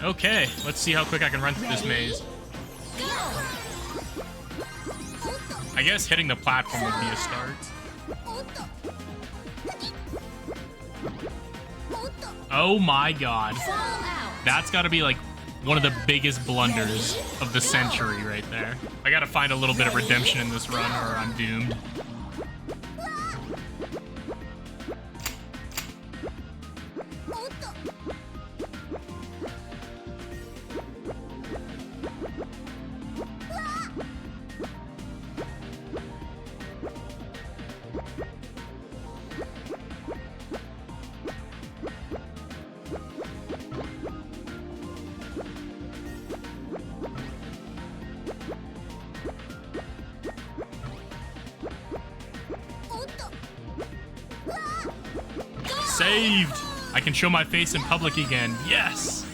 Okay, let's see how quick I can run through this maze. I guess hitting the platform would be a start. Oh my god. That's gotta be like one of the biggest blunders of the century right there. I gotta find a little bit of redemption in this run or I'm doomed. Saved! I can show my face in public again. Yes!